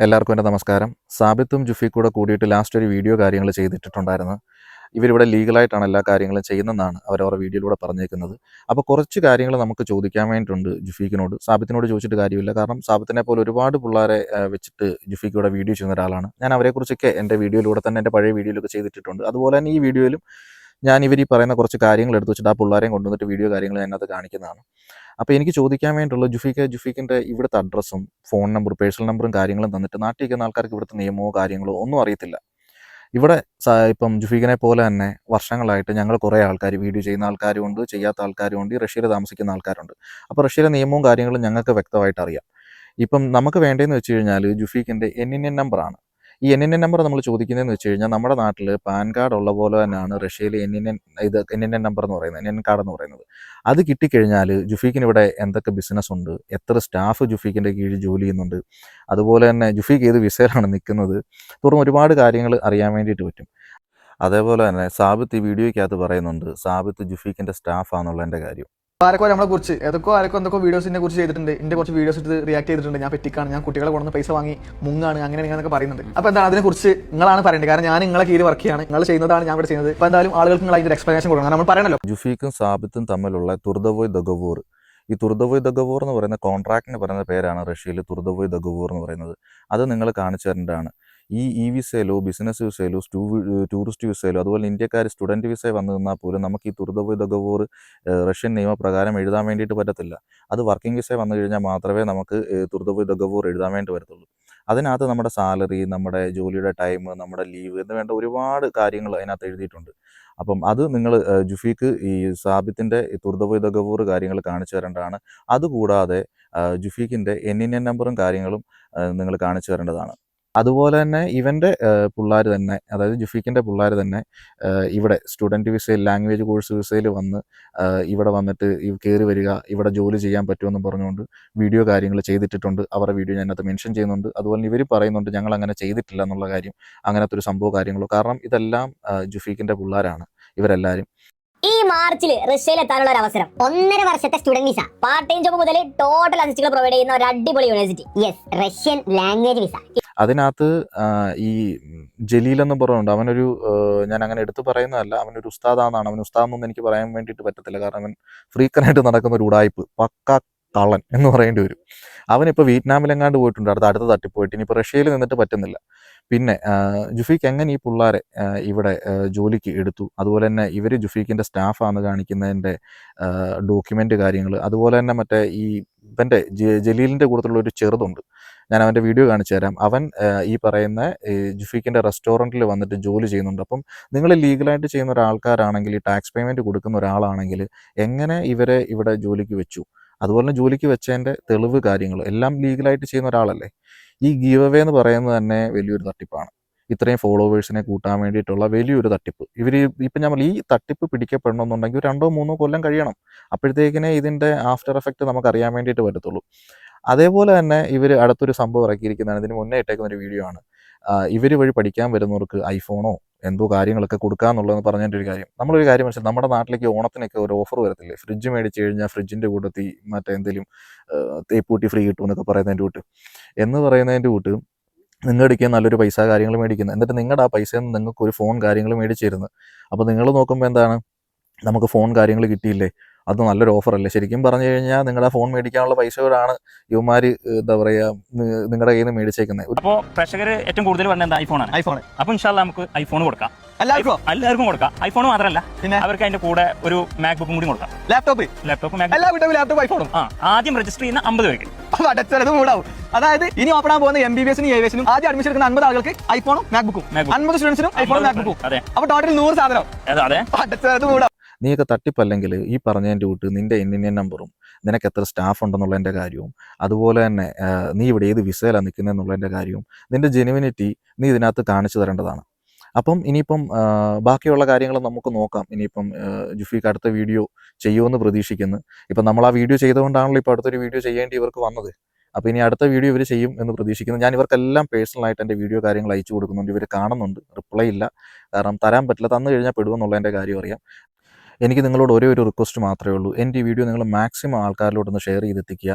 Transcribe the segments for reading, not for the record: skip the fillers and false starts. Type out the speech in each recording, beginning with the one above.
എല്ലാവർക്കും എൻ്റെ നമസ്കാരം. സാബിത്തും ജുഫീഖൂടെ കൂടിയിട്ട് ലാസ്റ്റ് ഒരു വീഡിയോ കാര്യങ്ങൾ ചെയ്തിട്ടുണ്ടായിരുന്നു. ഇവരിവിടെ ലീഗലായിട്ടാണ് എല്ലാ കാര്യങ്ങളും ചെയ്യുന്നതെന്നാണ് അവരവരുടെ വീഡിയോയിലൂടെ പറഞ്ഞേക്കുന്നത്. അപ്പോൾ കുറച്ച് കാര്യങ്ങൾ നമുക്ക് ചോദിക്കാൻ വേണ്ടിയിട്ടുണ്ട് ജുഫീഖിനോട്. സാബിത്തിനോട് ചോദിച്ചിട്ട് കാര്യമില്ല. കാരണം സാബിത്തിനെ പോലെ ഒരുപാട് പിള്ളേരെ വെച്ചിട്ട് ജുഫീഖ് ഇവിടെ വീഡിയോ ചെയ്യുന്ന ഒരാളാണ്. ഞാൻ അവരെക്കുറിച്ചൊക്കെ എൻ്റെ വീഡിയോയിലൂടെ തന്നെ എൻ്റെ പഴയ വീഡിയോയിലൊക്കെ ചെയ്തിട്ടുണ്ട്. അതുപോലെ തന്നെ ഈ വീഡിയോയിലും ഞാൻ ഇവർ ഈ പറയുന്ന കുറച്ച് കാര്യങ്ങൾ എടുത്ത് വെച്ചിട്ട് ആ പിള്ളേരെയും കൊണ്ടുവന്നിട്ട് വീഡിയോ കാര്യങ്ങൾ അതിനകത്ത് കാണിക്കുന്നതാണ്. അപ്പോൾ എനിക്ക് ചോദിക്കാൻ വേണ്ടിയിട്ടുള്ള ജുഫീഖിൻ്റെ ഇവിടുത്തെ അഡ്രസ്സും ഫോൺ നമ്പർ പേഴ്സണൽ നമ്പറും കാര്യങ്ങളും തന്നിട്ട് നാട്ടിൽ നിൽക്കുന്ന ആൾക്കാർക്ക് ഇവിടുത്തെ നിയമമോ കാര്യങ്ങളോ ഒന്നും അറിയത്തില്ല. ഇവിടെ ഇപ്പം ജുഫീഖിനെ പോലെ തന്നെ വർഷങ്ങളായിട്ട് ഞങ്ങൾ കുറേ ആൾക്കാർ വീഡിയോ ചെയ്യുന്ന ആൾക്കാരുമുണ്ട്, ചെയ്യാത്ത ആൾക്കാരുമുണ്ട്, റഷ്യയിൽ താമസിക്കുന്ന ആൾക്കാരുണ്ട്. അപ്പോൾ റഷ്യയിലെ നിയമവും കാര്യങ്ങളും ഞങ്ങൾക്ക് വ്യക്തമായിട്ട് അറിയാം. ഇപ്പം നമുക്ക് വേണ്ടതെന്ന് വെച്ച് കഴിഞ്ഞാൽ ജുഫീഖിൻ്റെ NNN നമ്പറാണ്. ഈ NNN നമ്പർ നമ്മൾ ചോദിക്കുന്നതെന്ന് വെച്ച് കഴിഞ്ഞാൽ നമ്മുടെ നാട്ടിൽ പാൻ കാർഡ് ഉള്ള പോലെ തന്നെയാണ് റഷ്യയിൽ NNN നമ്പർ എന്ന് പറയുന്നത്, NNN കാർഡ് എന്ന് പറയുന്നത്. അത് കിട്ടിക്കഴിഞ്ഞാൽ ജുഫീഖിന് ഇവിടെ എന്തൊക്കെ ബിസിനസ് ഉണ്ട്, എത്ര സ്റ്റാഫ് ജുഫീഖിൻ്റെ കീഴിൽ ജോലി ചെയ്യുന്നുണ്ട്, അതുപോലെ തന്നെ ജുഫീഖ് ഏത് വിസയിലാണ് നിൽക്കുന്നത് തുടർന്ന് ഒരുപാട് കാര്യങ്ങൾ അറിയാൻ വേണ്ടിയിട്ട് പറ്റും. അതേപോലെ തന്നെ സാബിത്ത് ഈ വീഡിയോയ്ക്കകത്ത് പറയുന്നുണ്ട് സാബിത്ത് ജുഫീഖിൻ്റെ സ്റ്റാഫാണെന്നുള്ളതിൻ്റെ കാര്യം. ആരൊക്കെ നമ്മളെ കുറിച്ച് ആരൊക്കെ എന്തൊക്കെ വീഡിയോസിനെ കുറിച്ച് ചെയ്തിട്ടുണ്ട്, എൻ്റെ കുറച്ച് വീഡിയോസ് എടുത്ത് റിയാക്ട് ചെയ്തിട്ടുണ്ട്. ഞാൻ പെറ്റിക്കാണ്, ഞാൻ കുട്ടികളെ കൊണ്ടുവന്ന് പൈസ വാങ്ങി മുങ്ങാണ്, അങ്ങനെ ഇങ്ങനെയൊക്കെ പറയുന്നുണ്ട്. അപ്പോൾ എന്താണ് അതിനെക്കുറിച്ച് നിങ്ങളാണ് പറയേണ്ടത്. കാരണം ഞാൻ നിങ്ങളെ കീഴിൽ വർക്ക് ചെയ്യാണ്, നിങ്ങൾ ചെയ്യുന്നതാണ് ഞാൻ ഇവിടെ ചെയ്യുന്നത്. അപ്പോൾ എന്തായാലും ആളുകൾക്ക് നിങ്ങൾ അതിൻ്റെ എക്സ്പ്ലനേഷൻ കൊടുക്കണം, നമ്മൾ പറയണല്ലോ. ജുഫീഖും സാബിത്തും തമ്മിലുള്ള തുർദവോയ് ദഗവൂർ, ഈ തുർദവോയ് ദഗവൂർ എന്ന് പറയുന്ന കോൺട്രാക്റ്റിന് പറയുന്ന പേരാണ് റഷ്യയിൽ തുർദവോയ് ദഗവൂർ എന്ന് പറയുന്നത്. അത് നിങ്ങൾ കാണിച്ചു തരേണ്ടതാണ്. ഈ വിസയിലോ ബിസിനസ് വിസയിലോ ടൂറിസ്റ്റ് വിസയിലോ അതുപോലെ ഇന്ത്യക്കാർ സ്റ്റുഡൻറ്റ് വിസ വന്നു നിന്നാൽ പോലും നമുക്ക് ഈ തുർദവോയ് ദഗവൂർ റഷ്യൻ നിയമപ്രകാരം എഴുതാൻ വേണ്ടിയിട്ട് പറ്റത്തില്ല. അത് വർക്കിംഗ് വിസ വന്നു കഴിഞ്ഞാൽ മാത്രമേ നമുക്ക് തുർദവോയ് ദഗവൂർ എഴുതാൻ വേണ്ടി വരത്തുള്ളൂ. അതിനകത്ത് നമ്മുടെ സാലറി, നമ്മുടെ ജോലിയുടെ ടൈം, നമ്മുടെ ലീവ് എന്ന് വേണ്ട ഒരുപാട് കാര്യങ്ങൾ അതിനകത്ത് എഴുതിയിട്ടുണ്ട്. അപ്പം അത് നിങ്ങൾ ജുഫീഖ് ഈ സാബിത്തിൻ്റെ തുർദവോയ് ദഗവൂർ കാര്യങ്ങൾ കാണിച്ചു തരേണ്ടതാണ്. അതുകൂടാതെ ജുഫീഖിൻ്റെ NNN നമ്പറും കാര്യങ്ങളും നിങ്ങൾ കാണിച്ചു തരേണ്ടതാണ്. അതുപോലെ തന്നെ ഇവൻ്റെ പിള്ളേർ തന്നെ, അതായത് ജുഫീഖിൻ്റെ പിള്ളേർ തന്നെ ഇവിടെ സ്റ്റുഡൻറ്റ് വിസയിൽ ലാംഗ്വേജ് കോഴ്സ് വിസയിൽ വന്ന് ഇവിടെ വന്നിട്ട് കയറി വരിക, ഇവിടെ ജോലി ചെയ്യാൻ പറ്റുമെന്ന് പറഞ്ഞുകൊണ്ട് വീഡിയോ കാര്യങ്ങൾ ചെയ്തിട്ടിട്ടുണ്ട്. അവരുടെ വീഡിയോ ഞാനകത്ത് മെൻഷൻ ചെയ്യുന്നുണ്ട്. അതുപോലെ ഇവർ പറയുന്നുണ്ട് ഞങ്ങൾ അങ്ങനെ ചെയ്തിട്ടില്ല എന്നുള്ള കാര്യം, അങ്ങനത്തെ ഒരു സംഭവം കാര്യങ്ങളോ. കാരണം ഇതെല്ലാം ജുഫീഖിൻ്റെ പിള്ളേരാണ് ഇവരെല്ലാവരും. ഈ മാർച്ചിൽ റഷ്യയിൽ എത്താനുള്ള ഒരു അവസരം, 1.5 വർഷത്തെ student visa, part time job മുതൽ ടോട്ടൽ അസിസ്റ്റുകൾ പ്രൊവൈഡ് ചെയ്യുന്ന ഒരു അടിപൊളി university. Yes, Russian language visa. അതിനകത്ത് ഈ ജലീൽ എന്ന് പറയുന്നുണ്ട്. അവനൊരു ഞാൻ അങ്ങനെ എടുത്തു പറയുന്നതല്ല, അവനൊരു ഉസ്താദാണെന്നാണ്. അവൻ ഉസ്താദെന്നൊന്നും എനിക്ക് പറയാൻ വേണ്ടിയിട്ട് പറ്റത്തില്ല. കാരണം അവൻ ഫ്രീക്കനായിട്ട് നടക്കുന്ന ഒരു ഉടായ്പ്, പക്ക കള്ളൻ എന്ന് പറയേണ്ടി വരും. അവനിപ്പോൾ വിയറ്റ്നാമിലെങ്ങാണ്ട് പോയിട്ടുണ്ട്, അടുത്ത തട്ടിപ്പോയിട്ട് ഇനിയിപ്പോൾ റഷ്യയിൽ നിന്നിട്ട് പറ്റുന്നില്ല. പിന്നെ ജുഫീഖ് എങ്ങനെ ഈ പിള്ളേരെ ഇവിടെ ജോലിക്ക് എടുത്തു, അതുപോലെ തന്നെ ഇവർ ജുഫീഖിൻ്റെ സ്റ്റാഫാണെന്ന് കാണിക്കുന്നതിൻ്റെ ഡോക്യുമെൻ്റ് കാര്യങ്ങൾ, അതുപോലെ തന്നെ മറ്റേ ഈ ഇവൻ്റെ ജലീലിൻ്റെ കൂട്ടത്തിലുള്ള ഒരു ചെറുതുണ്ട്, ഞാൻ അവൻ്റെ വീഡിയോ കാണിച്ചു തരാം. അവൻ ഈ പറയുന്ന ജുഫീഖിൻ്റെ റെസ്റ്റോറൻറ്റിൽ വന്നിട്ട് ജോലി ചെയ്യുന്നുണ്ട്. അപ്പം നിങ്ങൾ ലീഗലായിട്ട് ചെയ്യുന്ന ഒരാൾക്കാരാണെങ്കിൽ, ഈ ടാക്സ് പേയ്മെൻറ്റ് കൊടുക്കുന്ന ഒരാളാണെങ്കിൽ എങ്ങനെ ഇവരെ ഇവിടെ ജോലിക്ക് വെച്ചു, അതുപോലെ തന്നെ ജോലിക്ക് വെച്ചതിൻ്റെ തെളിവ് കാര്യങ്ങൾ എല്ലാം ലീഗലായിട്ട് ചെയ്യുന്ന ഒരാളല്ലേ. ഈ ഗീവ് അവേ എന്ന് പറയുന്നത് തന്നെ വലിയൊരു തട്ടിപ്പാണ്. ഇത്രയും ഫോളോവേഴ്സിനെ കൂട്ടാൻ വേണ്ടിയിട്ടുള്ള വലിയൊരു തട്ടിപ്പ്. ഇപ്പം നമ്മൾ ഈ തട്ടിപ്പ് പിടിക്കപ്പെടണമെന്നുണ്ടെങ്കിൽ 2-3 കൊല്ലം കഴിയണം. അപ്പോഴത്തേക്കിനെ ഇതിൻ്റെ ആഫ്റ്റർ എഫക്റ്റ് നമുക്ക് അറിയാൻ വേണ്ടിയിട്ട് പറ്റത്തുള്ളൂ. അതേപോലെ തന്നെ ഇവർ അടുത്തൊരു സംഭവം ഇറക്കിയിരിക്കുന്നതാണ്, ഇതിന് മുന്നേ ഇട്ടേക്കുന്ന ഒരു വീഡിയോ ആണ്. ഇവർ വഴി പഠിക്കാൻ വരുന്നവർക്ക് ഐഫോണോ എന്തോ കാര്യങ്ങളൊക്കെ കൊടുക്കാന്നുള്ളതെന്ന് പറഞ്ഞതിൻ്റെ ഒരു കാര്യം. നമ്മളൊരു കാര്യം മനസ്സിലായി, നമ്മുടെ നാട്ടിലേക്ക് ഓണത്തിനൊക്കെ ഒരു ഓഫർ വരത്തില്ലേ, ഫ്രിഡ്ജ് മേടിച്ച് കഴിഞ്ഞാൽ ഫ്രിഡ്ജിൻ്റെ കൂട്ടത്തിൽ മറ്റെന്തെങ്കിലും തേപ്പൂട്ടി ഫ്രീ കിട്ടും എന്നൊക്കെ പറയുന്നതിൻ്റെ കൂട്ട് നിങ്ങളുടെ നല്ലൊരു പൈസ കാര്യങ്ങൾ മേടിക്കുന്നത്, എന്നിട്ട് നിങ്ങളുടെ ആ പൈസയിൽ നിന്ന് നിങ്ങൾക്ക് ഒരു ഫോൺ കാര്യങ്ങൾ മേടിച്ച് തരുന്നത്. അപ്പോൾ നിങ്ങൾ നോക്കുമ്പോൾ എന്താണ്, നമുക്ക് ഫോൺ കാര്യങ്ങൾ കിട്ടിയില്ലേ, അത് നല്ലൊരു ഓഫറല്ലേ. ശരിക്കും പറഞ്ഞു കഴിഞ്ഞാൽ നിങ്ങളുടെ ഫോൺ മേടിക്കാനുള്ള പൈസയോടാണ് ഇവന്മാർ എന്താ പറയുക നിങ്ങളുടെ കയ്യിൽ നിന്ന് മേടിച്ചേക്കുന്നത്. അപ്പോൾ പ്രേക്ഷകർ ഏറ്റവും കൂടുതൽ പറഞ്ഞത് എന്താ, ഐഫോൺ. അപ്പോൾ ഇൻഷാല്ലാ നമുക്ക് ഐഫോൺ കൊടുക്കാം, എല്ലാവർക്കും കൊടുക്കാം. ഐഫോൺ മാത്രമല്ല, പിന്നെ അവർക്ക് അതിന്റെ കൂടെ ഒരു മാക് ബുക്കും കൂടി കൊടുക്കാം, ലാപ്ടോപ്പ് ഐഫോണും. ആദ്യം രജിസ്റ്റർ ചെയ്യുന്ന 50 പേർക്ക്. അതായത് ഇനി ഓപ്പൺ ആകാൻ പോകുന്ന MBBS-നും AVS-നും ആദ്യം അഡ്മിഷൻ എടുക്കുന്ന 50 ആളുകൾക്ക് ഐഫോണും മാക് ബുക്കും, 50 സ്റ്റുഡൻസിനും ഐഫോണും മാക് ബുക്കും. അപ്പോൾ ടോട്ടൽ 100 സാധനം. നീയൊക്കെ തട്ടിപ്പല്ലെങ്കിൽ ഈ പറഞ്ഞതിൻ്റെ കൂട്ട് നിൻ്റെ NNN നമ്പറും നിനക്ക് എത്ര സ്റ്റാഫ് ഉണ്ടെന്നുള്ളതിൻ്റെ കാര്യവും, അതുപോലെ തന്നെ നീ ഇവിടെ ഏത് വിസയിലാണ് നിൽക്കുന്നതെന്നുള്ളതിൻ്റെ കാര്യവും, നിൻ്റെ ജെനുവിനിറ്റി നീ ഇതിനകത്ത് കാണിച്ചു തരേണ്ടതാണ്. അപ്പം ഇനിയിപ്പം ബാക്കിയുള്ള കാര്യങ്ങൾ നമുക്ക് നോക്കാം. ഇനിയിപ്പം ജുഫീഖ് അടുത്ത വീഡിയോ ചെയ്യുമെന്ന് പ്രതീക്ഷിക്കുന്നു. ഇപ്പം നമ്മൾ ആ വീഡിയോ ചെയ്തുകൊണ്ടാണല്ലോ ഇപ്പോൾ അടുത്തൊരു വീഡിയോ ചെയ്യേണ്ടി ഇവർക്ക് വന്നത്. അപ്പോൾ ഇനി അടുത്ത വീഡിയോ ഇവർ ചെയ്യും എന്ന് പ്രതീക്ഷിക്കുന്നു. ഞാൻ ഇവർക്കെല്ലാം പേഴ്സണലായിട്ട് എൻ്റെ വീഡിയോ കാര്യങ്ങൾ അയച്ചു കൊടുക്കുന്നുണ്ട്. ഇവർ കാണുന്നുണ്ട്, റിപ്ലൈ ഇല്ല, കാരണം തരാൻ പറ്റില്ല, തന്നു കഴിഞ്ഞാൽ പെടുമെന്നുള്ളതിൻ്റെ കാര്യം അറിയാം. എനിക്ക് നിങ്ങളോട് ഒരേ ഒരു റിക്വസ്റ്റ് മാത്രമേ ഉള്ളൂ. എൻ്റെ ഈ വീഡിയോ നിങ്ങൾ മാക്സിമം ആൾക്കാരിലോട്ടൊന്ന് ഷെയർ ചെയ്തെത്തിക്കുക.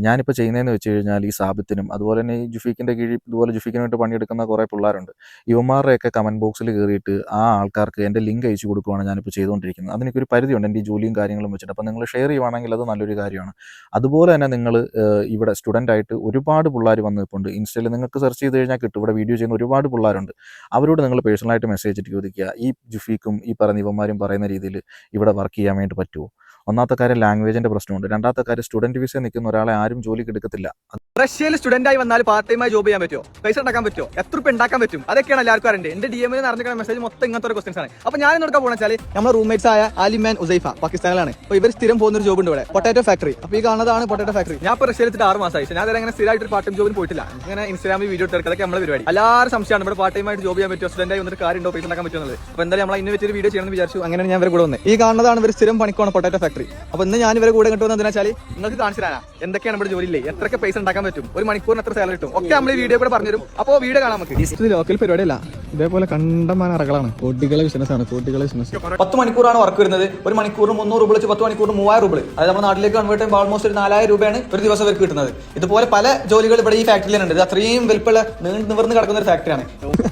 ഞാനിപ്പോൾ ചെയ്യുന്നതെന്ന് വെച്ച് കഴിഞ്ഞാൽ ഈ സാബിത്തിനും അതുപോലെ തന്നെ ഈ ജുഫീക്കിൻ്റെ കീഴിൽ ഇതുപോലെ ജുഫീക്കിന് വേണ്ടി പണിയെടുക്കുന്ന കുറേ പിള്ളേരുണ്ട്. ഇവന്മാരുടെയൊക്കെ കമൻറ്റ് ബോക്സിൽ കയറിയിട്ട് ആ ആൾക്കാർക്ക് എൻ്റെ ലിങ്ക് അയച്ചു കൊടുക്കുകയാണ് ഞാനിപ്പോൾ ചെയ്തുകൊണ്ടിരിക്കുന്നത്. അതിനൊരു പരിധിയുണ്ട് എൻ്റെ ഈ ജോലിയും കാര്യങ്ങളും വെച്ചിട്ട്. അപ്പോൾ നിങ്ങൾ ഷെയർ ചെയ്യുവാണെങ്കിൽ അത് നല്ലൊരു കാര്യമാണ്. അതുപോലെ തന്നെ നിങ്ങൾ ഇവിടെ സ്റ്റുഡൻ്റായിട്ട് ഒരുപാട് പിള്ളേർ വന്ന് നിൽപ്പുണ്ട്. ഇൻസ്റ്റയിൽ നിങ്ങൾക്ക് സെർച്ച് ചെയ്ത് കഴിഞ്ഞാൽ കിട്ടും. ഇവിടെ വീഡിയോ ചെയ്യുന്ന ഒരുപാട് പിള്ളേരുണ്ട്. അവരോട് നിങ്ങൾ പേഴ്സണലായിട്ട് മെസ്സേജ് ഇട്ട് ചോദിക്കുക, ഈ ജുഫീക്കും ഈ പറഞ്ഞ ഇവന്മാരും പറയുന്ന രീതിയിൽ ഇവിടെ വർക്ക് ചെയ്യാൻ വേണ്ടി പറ്റുമോ? ഒന്നാമത്തെ കാര്യം ലാംഗ്വേജിൻ്റെ പ്രശ്നമുണ്ട്. രണ്ടാമത്തെ കാര്യം സ്റ്റുഡൻറ്റ് വിസ നിൽക്കുന്ന ഒരാളെ ആരും ജോലിക്ക് എടുക്കത്തില്ല. റഷ്യയിൽ സ്റ്റുഡന്റ് ആയി വന്നാൽ പാർട്ട് ടൈമായി ജോബ് ചെയ്യാൻ പറ്റുമോ? പൈസ ഉണ്ടാക്കാൻ പറ്റുമോ? എത്ര രൂപ ഉണ്ടാക്കാൻ പറ്റും? അതൊക്കെയാണ് എല്ലാവർക്കും അറിയേണ്ടത്. എന്റെ DM ൽ നടന്നിരിക്കുന്ന മെസ്സേജ് മൊത്തം ഇങ്ങനത്തെ ഒരു ക്വസ്റ്റൻസ് ആണ്. അപ്പോൾ ഞാൻ എടുക്കാൻ പോകുന്ന വെച്ചാൽ നമ്മുടെ റൂംമേറ്റ്സ് ആയ ആലിം ആൻഡ് ഉസൈഫ പാകിസ്ഥാനിലാണ്. അപ്പോൾ ഇവർ സ്ഥിരം പോകുന്ന ഒരു ജോബ് ഉണ്ട് ഇവിടെ, പൊട്ടാറ്റോ ഫാക്ടറി. അപ്പോൾ ഈ കാണുന്നതാണ് പൊട്ടാറ്റോ ഫാക്ടറി. ഞാൻ ഇപ്പോൾ റഷ്യയിൽ 6 മാസമായി. ഞാൻ അതുവരെ അങ്ങനെ സ്ഥിരമായിട്ട് ഒരു പാർട്ട് ടൈം ജോബിന് പോയിട്ടില്ല. ഇങ്ങനെ ഇൻസ്റ്റാഗ്രാമിൽ വീഡിയോ എടുക്കുക, അതൊക്കെ നമ്മുടെ പരിപാടി. എല്ലാവരും സംശയമാണ് ഇവിടെ പാർട്ട് ടൈമായിട്ട് ജോബ് ചെയ്യാൻ പറ്റുമോ, സ്റ്റുഡന്റ് ആയി വന്നിട്ട് കാര്യമുണ്ടോ, പൈസ ഉണ്ടാക്കാൻ പറ്റുന്നത്. അപ്പോൾ എന്തായാലും നമ്മൾ ഇന്ന് വെച്ചൊരു വീഡിയോ ചെയ്യണമെന്ന് വിചാരിച്ചു. അങ്ങനെയാണ് ഞാൻ ഇവരെ കൂടെ വന്നത്. ഈ കാണുന്നതാണ് ഇവർ സ്ഥിരം പണിക്കോണം പൊട്ടാറ്റോ ഫാക്ടറി. അപ്പോൾ ഇന്ന് ഞാൻ ഇവരെ കൂടെ കൊണ്ടുവന്നത് എന്താ വെച്ചാൽ നിങ്ങൾക്ക് കാണിച്ചു തരാനാ എന്തൊക്കെയാണ് ഇവിടെ ജോലിയില്ലേ, എത്രയൊക്കെ പൈസ ഉണ്ടാക്കാൻ പറ്റും, ഒരു മണിക്കൂറിന് എത്ര സാലറി കിട്ടും, ഒക്കെ നമ്മൾ ഈ വീഡിയോ കൂടെ പറഞ്ഞുതരും. അപ്പോൾ വീഡിയോ കാണാം നമുക്ക്. ഇത് ലോക്കൽ പരിപാടിയല്ല, ഇതേപോലെ കണ്ടമാന അറകളാണ്. കോട്ടികളെ ബിസിനസ് ആണ്, കോട്ടികളെ ബിസിനസ്. 10 മണിക്കൂറാണ് വർക്ക് വരുന്നത്. ഒരു മണിക്കൂറിന് 300 രൂപ വെച്ച് 10 മണിക്കൂറിന് 3000 രൂപ. അതായത് നമ്മുടെ നാട്ടിലേക്ക് കൺവേർട്ട് ചെയ്യുമ്പോൾ ആൾമോസ്റ്റ് ഒരു 4000 രൂപയാണ് ഒരു ദിവസം അവർക്ക് കിട്ടുന്നത്. ഇതുപോലെ പല ജോലികൾ ഇവിടെ ഈ ഫാക്ടറിയിലുണ്ട്. ഇത് അത്രയും വലിപ്പമുള്ള നിവർന്ന് കിടക്കുന്ന ഒരു ഫാക്ടറിയാണ്.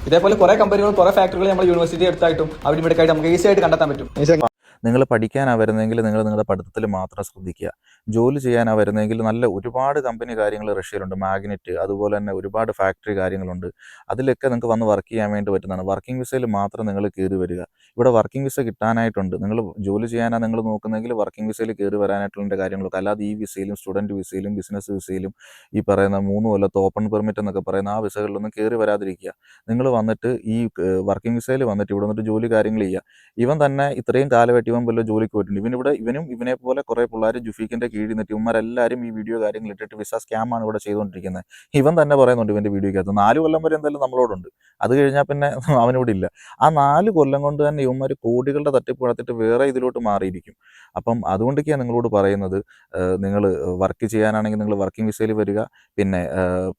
ഇതേപോലെ കുറെ കമ്പനികൾ, കുറെ ഫാക്ടറികൾ നമ്മുടെ യൂണിവേഴ്സിറ്റി അടുത്തായിട്ടും അവിടെ ഇവിടെ ആയിട്ട് നമുക്ക് ഈസി ആയിട്ട് കണ്ടെത്താൻ പറ്റും. നിങ്ങൾ പഠിക്കാനാണ് വരുന്നതെങ്കിൽ നിങ്ങൾ നിങ്ങളുടെ പഠിത്തത്തിൽ മാത്രം ശ്രദ്ധിക്കുക. ജോലി ചെയ്യാനാണ് വരുന്നതെങ്കിൽ നല്ല ഒരുപാട് കമ്പനി കാര്യങ്ങൾ റഷ്യയിലുണ്ട്. മാഗ്നറ്റ്, അതുപോലെ തന്നെ ഒരുപാട് ഫാക്ടറി കാര്യങ്ങളുണ്ട്. അതിലൊക്കെ നിങ്ങൾക്ക് വന്ന് വർക്ക് ചെയ്യാൻ വേണ്ടി പറ്റുന്നതാണ്. വർക്കിംഗ് വിസയിൽ മാത്രം നിങ്ങൾ കയറി വരിക. ഇവിടെ വർക്കിംഗ് വിസ കിട്ടാനായിട്ടുണ്ട്. നിങ്ങൾ ജോലി ചെയ്യാനാണ് നിങ്ങൾ നോക്കുന്നതെങ്കിൽ വർക്കിംഗ് വിസയിൽ കയറി വരാനായിട്ടുള്ള കാര്യങ്ങളൊക്കെ. അല്ലാതെ ഈ വിസയിലും സ്റ്റുഡൻറ്റ് വിസയിലും ബിസിനസ് വിസയിലും ഈ പറയുന്ന 3 കൊല്ലത്തെ ഓപ്പൺ പെർമിറ്റ് എന്നൊക്കെ പറയുന്ന ആ വിസകളിലൊന്നും കയറി വരാതിരിക്കുക. നിങ്ങൾ വന്നിട്ട് ഈ വർക്കിംഗ് വിസയിൽ വന്നിട്ട് ഇവിടെ വന്നിട്ട് ജോലി കാര്യങ്ങൾ ചെയ്യുക. ഇവൻ തന്നെ ഇത്രയും കാലമായിട്ട് ഇവൻ വല്ല ജോലിക്ക് പോയിട്ടുണ്ട്. ഇവനും ഇവനെ പോലെ കുറേ പിള്ളേർ ജുഫീക്കിൻ്റെ കീഴിൽ നിന്നിട്ട് ഇവന്മാരെല്ലാവരും ഈ വീഡിയോ കാര്യങ്ങൾ ഇട്ടിട്ട് വിസ സ്കാമാണ് ഇവിടെ ചെയ്തുകൊണ്ടിരിക്കുന്നത്. ഇവൻ തന്നെ പറയുന്നുണ്ട് ഇവൻ്റെ വീഡിയോയ്ക്കകത്ത് 4 കൊല്ലം വരെ എന്തായാലും നമ്മളോടുണ്ട്. അത് കഴിഞ്ഞാൽ പിന്നെ അവനിവിടെ ഇല്ല. ആ 4 കൊല്ലം കൊണ്ട് തന്നെ ഇവന്മാർ കോടികളുടെ തട്ടിപ്പ് നടത്തിയിട്ട് വേറെ ഇതിലോട്ട് മാറിയിരിക്കും. അപ്പം അതുകൊണ്ടൊക്കെയാണ് നിങ്ങളോട് പറയുന്നത്, നിങ്ങൾ വർക്ക് ചെയ്യാനാണെങ്കിൽ നിങ്ങൾ വർക്കിംഗ് വിസയിൽ വരിക. പിന്നെ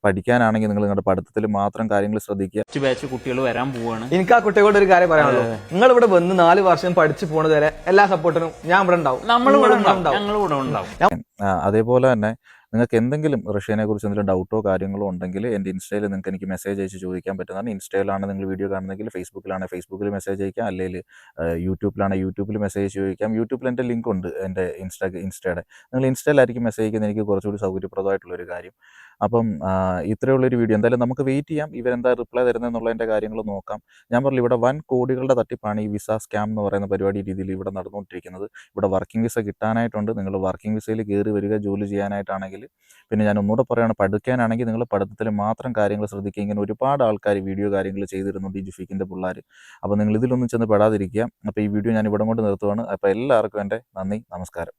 പഠിക്കാനാണെങ്കിൽ നിങ്ങൾ നിങ്ങളുടെ പഠിത്തത്തിൽ മാത്രം കാര്യങ്ങൾ ശ്രദ്ധിക്കുക. ബാച്ച് കുട്ടികൾ വരാൻ പോവാണ്. എനിക്ക് ആ കുട്ടികളോട് ഒരു കാര്യം പറയാനുള്ളൂ. നിങ്ങൾ ഇവിടെ വന്ന് 4 വർഷം പഠിച്ചു പോണത് വരെ എല്ലാ സപ്പോർട്ടിനും ഞാൻ ഇവിടെ ഉണ്ടാവും. അതേപോലെ തന്നെ നിങ്ങൾക്ക് എന്തെങ്കിലും റഷ്യനെ കുറിച്ച് എന്തെങ്കിലും ഡൗട്ടോ കാര്യങ്ങളോ ഉണ്ടെങ്കിൽ എൻ്റെ ഇൻസ്റ്റയിൽ നിങ്ങൾക്ക് എനിക്ക് മെസ്സേജ് അയച്ച് ചോദിക്കാൻ പറ്റുന്നതാണ്. ഇൻസ്റ്റയിലാണ് നിങ്ങൾ വീഡിയോ കാണുന്നതെങ്കിൽ ഫേസ്ബുക്കിൽ മെസ്സേജ് അയക്കാം. അല്ലെങ്കിൽ യൂട്യൂബിൽ മെസ്സേജ് ചോദിക്കാം. യൂട്യൂബിൽ എൻ്റെ ലിങ്ക് ഉണ്ട്, എൻ്റെ ഇൻസ്റ്റയുടെ. നിങ്ങൾ ഇൻസ്റ്റയിലായിരിക്കും മെസ്സേജ് ചെയ്യുന്നത് എനിക്ക് കുറച്ചുകൂടി സൗകര്യപ്രദമായിട്ടുള്ളൊരു കാര്യം. അപ്പം ഇത്രയുള്ളൊരു വീഡിയോ. എന്തായാലും നമുക്ക് വെയിറ്റ് ചെയ്യാം ഇവരെന്താ റിപ്ലൈ തരുന്നതെന്നുള്ളതിൻ്റെ കാര്യങ്ങൾ നോക്കാം. ഞാൻ പറഞ്ഞു ഇവിടെ 1 കോടികളുടെ തട്ടിപ്പാണ് ഈ വിസ സ്കാം എന്ന് പറയുന്ന പരിപാടി രീതിയിൽ ഇവിടെ നടന്നുകൊണ്ടിരിക്കുന്നത്. ഇവിടെ വർക്കിംഗ് വിസ കിട്ടാനായിട്ടുണ്ട്. നിങ്ങൾ വർക്കിംഗ് വിസയിൽ കയറി വരിക ജോലി ചെയ്യാനായിട്ടാണെങ്കിൽ. പിന്നെ ഞാൻ ഒന്നുകൂടെ പറയുകയാണ്, പഠിക്കാനാണെങ്കിൽ നിങ്ങൾ പഠിത്തത്തിൽ മാത്രം കാര്യങ്ങൾ ശ്രദ്ധിക്കുക. ഇങ്ങനെ ഒരുപാട് ആൾക്കാർ വീഡിയോ കാര്യങ്ങൾ ചെയ്തിരുന്നുണ്ട് ഈ ജുഫീക്കിൻ്റെ പിള്ളേർ. അപ്പോൾ നിങ്ങൾ ഇതിലൊന്നും ചെന്ന് പെടാതിരിക്കുക. അപ്പോൾ ഈ വീഡിയോ ഞാൻ ഇവിടെ കൊണ്ട് നിർത്തുകയാണ്. അപ്പോൾ എല്ലാവർക്കും എൻ്റെ നന്ദി, നമസ്കാരം.